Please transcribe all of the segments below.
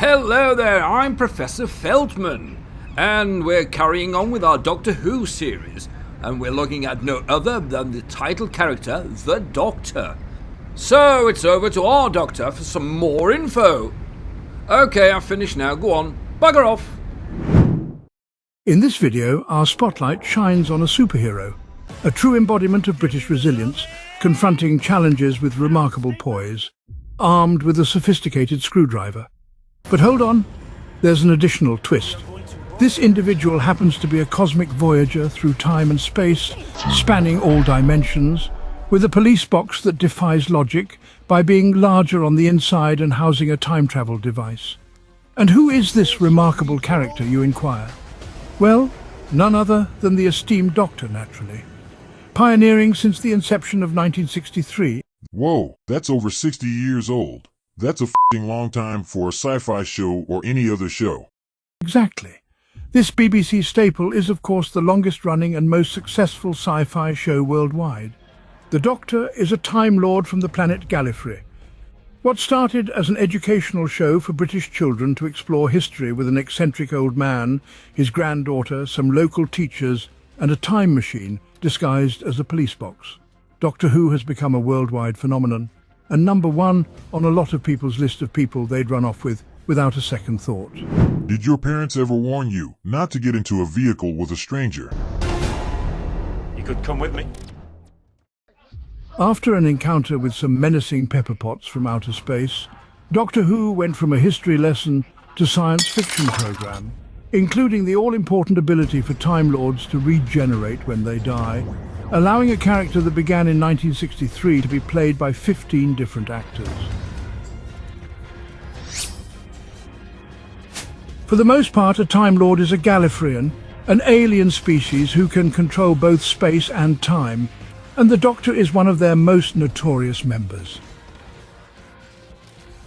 Hello there, I'm Professor Feldman, and we're carrying on with our Doctor Who series, and we're looking at no other than the title character, the Doctor. So it's over to our Doctor for some more info. Okay, I've finished now, go on, bugger off. In this video, our spotlight shines on a superhero, a true embodiment of British resilience, confronting challenges with remarkable poise, armed with a sophisticated screwdriver. But hold on, there's an additional twist. This individual happens to be a cosmic voyager through time and space, spanning all dimensions, with a police box that defies logic by being larger on the inside and housing a time travel device. And who is this remarkable character, you inquire? Well, none other than the esteemed Doctor, naturally. Pioneering since the inception of 1963. Whoa, that's over 60 years old. That's a f***ing long time for a sci-fi show or any other show. Exactly. This BBC staple is, of course, the longest-running and most successful sci-fi show worldwide. The Doctor is a Time Lord from the planet Gallifrey. What started as an educational show for British children to explore history with an eccentric old man, his granddaughter, some local teachers, and a time machine disguised as a police box. Doctor Who has become a worldwide phenomenon, and number one on a lot of people's list of people they'd run off with without a second thought. Did your parents ever warn you not to get into a vehicle with a stranger? You could come with me. After an encounter with some menacing pepperpots from outer space, Doctor Who went from a history lesson to science fiction program, including the all-important ability for Time Lords to regenerate when they die, allowing a character that began in 1963 to be played by 15 different actors. For the most part, a Time Lord is a Galifreyan, an alien species who can control both space and time, and the Doctor is one of their most notorious members.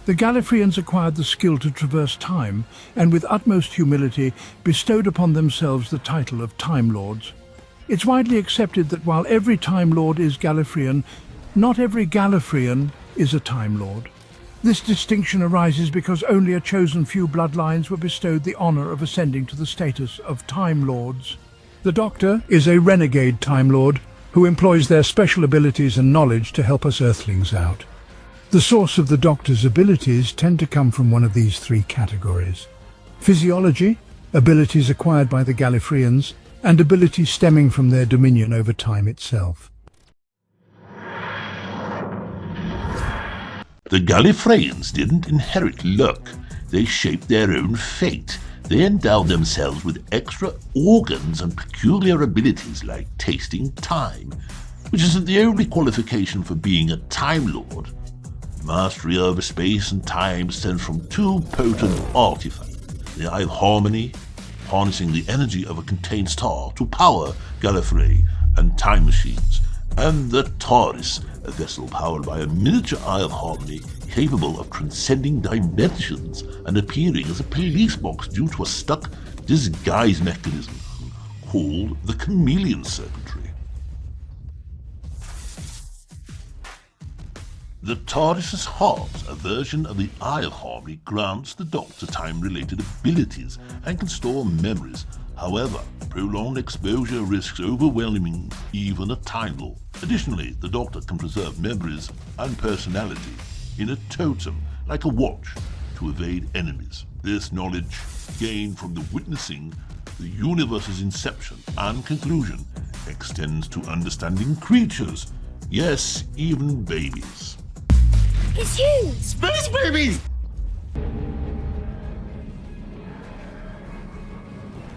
The Galifreyans acquired the skill to traverse time, and with utmost humility bestowed upon themselves the title of Time Lords. It's widely accepted that while every Time Lord is Galifreyan, not every Galifreyan is a Time Lord. This distinction arises because only a chosen few bloodlines were bestowed the honor of ascending to the status of Time Lords. The Doctor is a renegade Time Lord who employs their special abilities and knowledge to help us Earthlings out. The source of the Doctor's abilities tend to come from one of these three categories: physiology, abilities acquired by the Galifreyans, and abilities stemming from their dominion over time itself. The Galifreyans didn't inherit luck, they shaped their own fate. They endowed themselves with extra organs and peculiar abilities like tasting time, which isn't the only qualification for being a Time Lord. Mastery over space and time stems from two potent artifacts: the Eye of Harmony, harnessing the energy of a contained star to power Gallifrey and time machines, and the TARDIS, a vessel powered by a miniature Eye of Harmony capable of transcending dimensions and appearing as a police box due to a stuck disguise mechanism called the chameleon circuitry. The TARDIS's heart, a version of the Eye of Harmony, grants the Doctor time-related abilities and can store memories. However, prolonged exposure risks overwhelming even a Time Lord. Additionally, the Doctor can preserve memories and personality in a totem, like a watch, to evade enemies. This knowledge, gained from the witnessing the universe's inception and conclusion, extends to understanding creatures, yes, even babies. It's you! Space baby!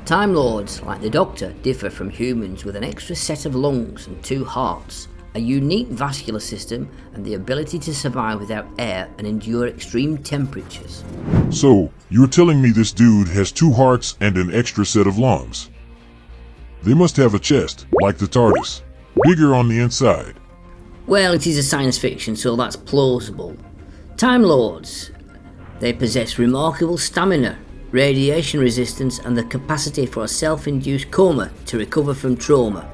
Time Lords, like the Doctor, differ from humans with an extra set of lungs and two hearts, a unique vascular system, and the ability to survive without air and endure extreme temperatures. So, you're telling me this dude has two hearts and an extra set of lungs? They must have a chest, like the TARDIS, bigger on the inside. Well, it is a science fiction, so that's plausible. Time Lords, they possess remarkable stamina, radiation resistance, and the capacity for a self-induced coma to recover from trauma.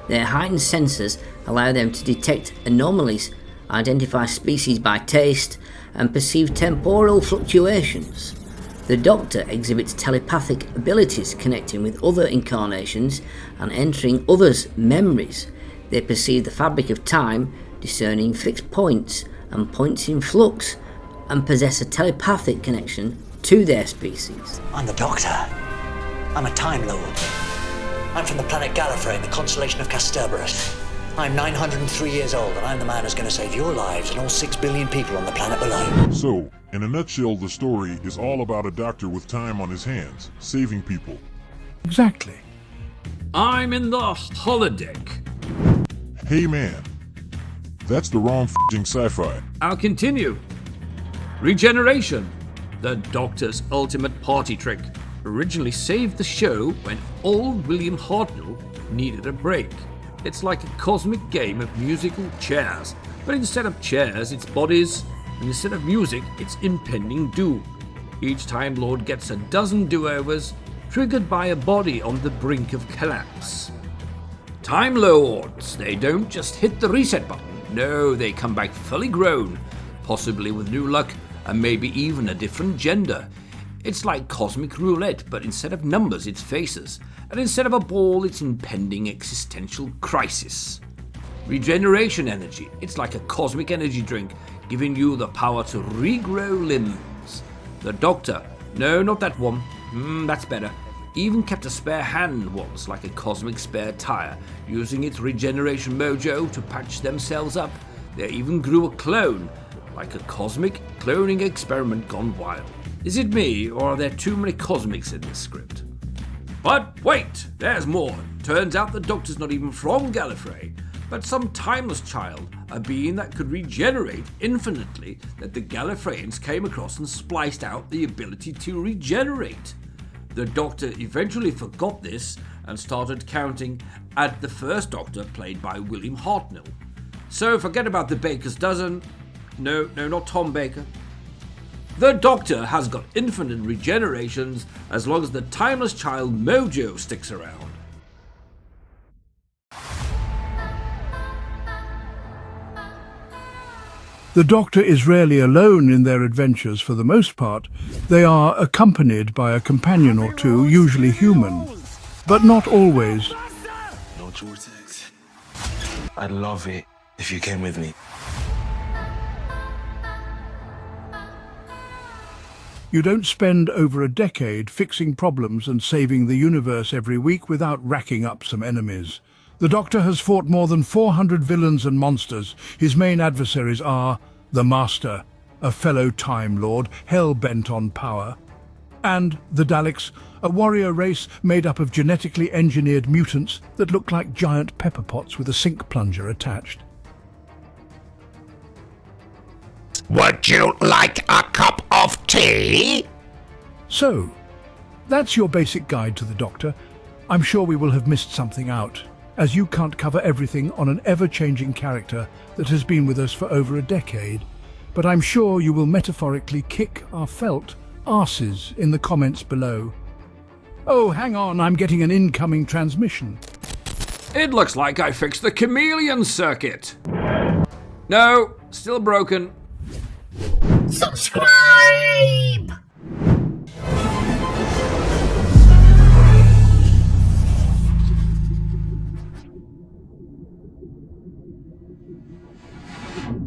Their heightened sensors allow them to detect anomalies, identify species by taste, and perceive temporal fluctuations. The Doctor exhibits telepathic abilities, connecting with other incarnations and entering others' memories. They perceive the fabric of time, discerning fixed points and points in flux, and possess a telepathic connection to their species. I'm the Doctor. I'm a Time Lord. I'm from the planet Galifreyan, the constellation of Cerberus. I'm 903 years old, and I'm the man who's going to save your lives and all 6 billion people on the planet below. So, in a nutshell, the story is all about a doctor with time on his hands, saving people. Exactly. I'm in the holodeck. Hey man, that's the wrong f***ing sci-fi. I'll continue. Regeneration, the Doctor's ultimate party trick, originally saved the show when old William Hartnell needed a break. It's like a cosmic game of musical chairs, but instead of chairs, it's bodies, and instead of music, it's impending doom. Each Time Lord gets a dozen do-overs, triggered by a body on the brink of collapse. Time Lords, they don't just hit the reset button, no, they come back fully grown, possibly with new luck, and maybe even a different gender. It's like cosmic roulette, but instead of numbers, it's faces. And instead of a ball, it's impending existential crisis. Regeneration energy. It's like a cosmic energy drink, giving you the power to regrow limbs. The Doctor. No, not that one. That's better. Even kept a spare hand once, like a cosmic spare tire, using its regeneration mojo to patch themselves up. They even grew a clone, like a cosmic cloning experiment gone wild. Is it me, or are there too many cosmics in this script? But wait, there's more. Turns out the Doctor's not even from Gallifrey, but some timeless child, a being that could regenerate infinitely that the Galifreyans came across and spliced out the ability to regenerate. The Doctor eventually forgot this and started counting at the first Doctor, played by William Hartnell. So forget about the Baker's dozen. No, not Tom Baker. The Doctor has got infinite regenerations as long as the timeless child mojo sticks around. The Doctor is rarely alone in their adventures for the most part. They are accompanied by a companion or two, usually human, but not always. No vortex. I'd love it if you came with me. You don't spend over a decade fixing problems and saving the universe every week without racking up some enemies. The Doctor has fought more than 400 villains and monsters. His main adversaries are the Master, a fellow Time Lord hell-bent on power, and the Daleks, a warrior race made up of genetically engineered mutants that look like giant pepper pots with a sink plunger attached. Would you like a cup of tea? So, that's your basic guide to the Doctor. I'm sure we will have missed something out, as you can't cover everything on an ever-changing character that has been with us for over a decade. But I'm sure you will metaphorically kick our felt arses in the comments below. Oh, hang on, I'm getting an incoming transmission. It looks like I fixed the chameleon circuit. No, still broken. Subscribe!